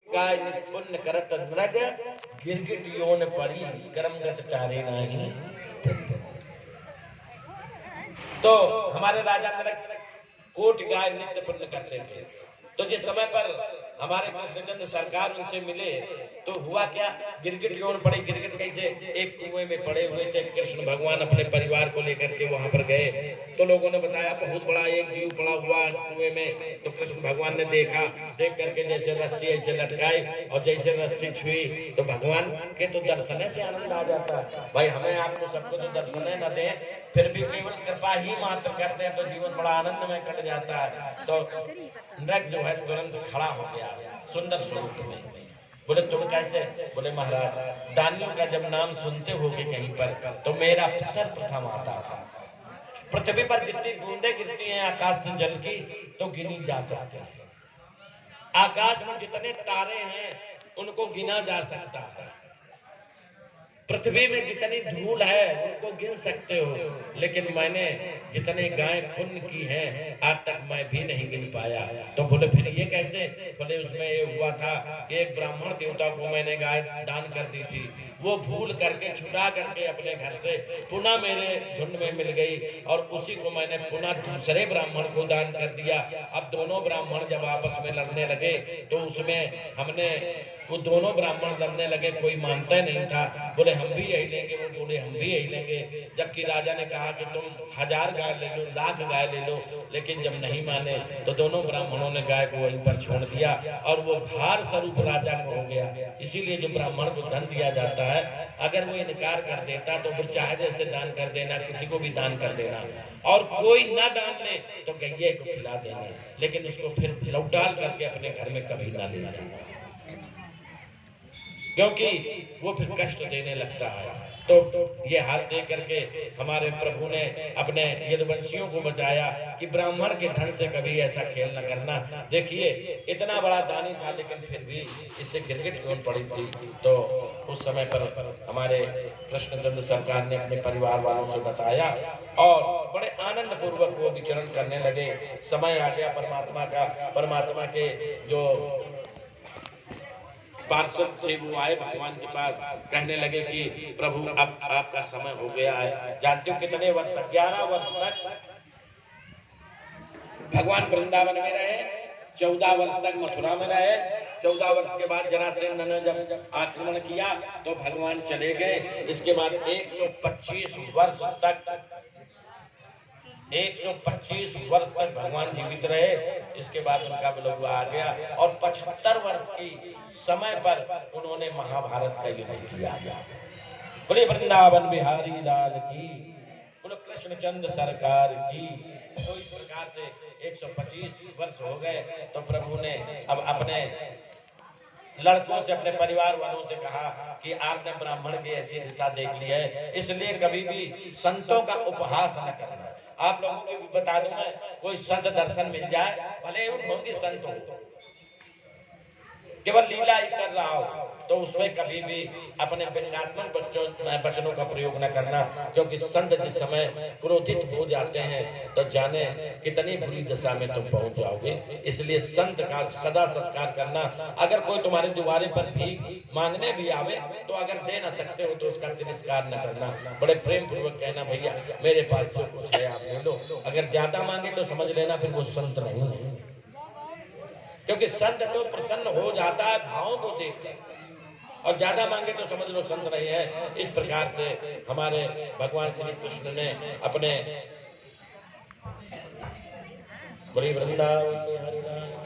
गाय पुण्य करत मृग गिरगिट योन पड़ी कर्मगत टारे नाही। तो हमारे राजा नरक कोट गाय नित्य पुण्य करते थे। तो जिस समय पर हमारे कृष्णचंद्र सरकार उनसे मिले तो हुआ क्या, गिरगिट योन पड़ी। गिरगिट कैसे, एक कुएं में पड़े हुए थे। कृष्ण भगवान अपने परिवार को लेकर के वहां पर गए तो लोगों ने बताया बहुत बड़ा एक जीव पड़ा हुआ कुएं में। तो कृष्ण भगवान ने देखा, देख करके जैसे रस्सी ऐसे लटकाई और जैसे रस्सी छुई तो भगवान के तो दर्शन से आनंद आ जाता है। भाई हमें आपको सबको तो दर्शन न दें, फिर भी केवल कृपा ही मात्र करते हैं तो जीवन बड़ा आनंद में कट जाता है। तो नृग जो है तुरंत खड़ा हो गया सुंदर स्वरूप में। बोले तुम कैसे? बोले महाराज दानियों का जब नाम सुनते होगे कहीं पर तो मेरा सर्वप्रथम आता था। पृथ्वी पर जितनी बूंदें गिरती हैं आकाश से जल की तो गिनी जा सकती है। आकाश में जितने तारे हैं उनको गिना जा सकता है। पृथ्वी में जितनी धूल है उनको गिन सकते हो, लेकिन मैंने जितने गाय पुण्य की हैं आज तक मैं भी नहीं गिन पाया। तो बोले फिर ये कैसे? बोले उसमें ये हुआ था कि एक ब्राह्मण देवता को मैंने गाय दान कर दी थी, वो भूल करके छुटा करके अपने घर से पुनः मेरे झुंड में मिल गई और उसी को मैंने पुनः दूसरे ब्राह्मण को दान कर दिया। अब दोनों ब्राह्मण जब आपस में लड़ने लगे तो उसमें हमने वो दोनों ब्राह्मण लड़ने लगे, कोई मानता नहीं था। बोले हम भी यही लेंगे, वो बोले हम भी यही लेंगे। जबकि राजा ने कहा कि तुम 1000 गाय ले लो, 1,00,000 गाय ले लो, लेकिन जब नहीं माने तो दोनों ब्राह्मणों ने गाय को वहीं पर छोड़ दिया और वो भार स्वरूप राजा को हो गया। इसीलिए जो ब्राह्मण को धन दिया जाता है अगर वो इनकार कर देता तो फिर चाहे जैसे दान कर देना, किसी को भी दान कर देना, और कोई ना दान ले तो गैये को खिला देना, लेकिन उसको फिर लौट डाल करके अपने घर में कभी ना ले जाना, क्योंकि वो फिर कष्ट देने लगता है। तो ये हाल देख करके हमारे प्रभु ने अपने यदुवंशियों को बचाया कि ब्राह्मण के धन से कभी ऐसा खेल न करना। देखिए इतना बड़ा दानी था लेकिन फिर भी इससे गिरगिट क्यों पड़ी थी। तो उस समय पर हमारे कृष्णचंद्र सरकार ने अपने परिवार वालों से बताया और बड़े आनंद पूर्वक वो विचरण करने लगे। समय आ गया परमात्मा का, परमात्मा के जो पार्षद थे वो आए भगवान के पास, कहने लगे कि प्रभु अब आपका समय हो गया है। जानते हो कितने वर्ष तक? 11 वर्ष तक भगवान वृंदावन में रहे, 14 वर्ष तक मथुरा में रहे। 14 वर्ष के बाद जरासंध ने जब आक्रमण किया तो भगवान चले गए। इसके बाद 125 वर्ष तक 125 वर्ष तक भगवान जीवित रहे। इसके बाद उनका विलोप आ गया और 75 वर्ष की समय पर उन्होंने महाभारत का युद्ध किया। बोले वृंदावन बिहारी लाल की, बोले कृष्णचंद्र सरकार की। तो इस प्रकार से 125 वर्ष हो गए तो प्रभु ने अब अपने लड़कों से, अपने परिवार वालों से कहा कि आपने ब्राह्मण की ऐसी दिशा देख ली है, इसलिए कभी भी संतों का उपहास न करना। आप लोगों को भी बता दूं मैं, कोई संत दर्शन मिल जाए, भले ही ढोंगी संत हो, केवल लीला ही कर रहा हो, तो उसमें कभी भी अपने व्यंग्यात्मक वचनों का प्रयोग न करना, क्योंकि संत जिस समय क्रोधित हो जाते हैं तो जाने कितनी बुरी दशा में तुम पहुंच जाओगे। इसलिए संत का सदा सत्कार करना। अगर कोई तुम्हारे द्वारे पर भीख मांगने भी आवे तो अगर दे न सकते हो तो उसका तिरस्कार न करना, बड़े प्रेम पूर्वक कहना भैया मेरे पास जो कुछ है आप ले लो। अगर ज्यादा मांगे तो समझ लेना फिर वो संत नहीं है, क्योंकि संत तो प्रसन्न हो जाता है भावों को देखकर, और ज्यादा मांगे तो समझ लो संत नहीं है। इस प्रकार से हमारे भगवान श्री कृष्ण ने अपने बड़ी वृंदावन में हरि राम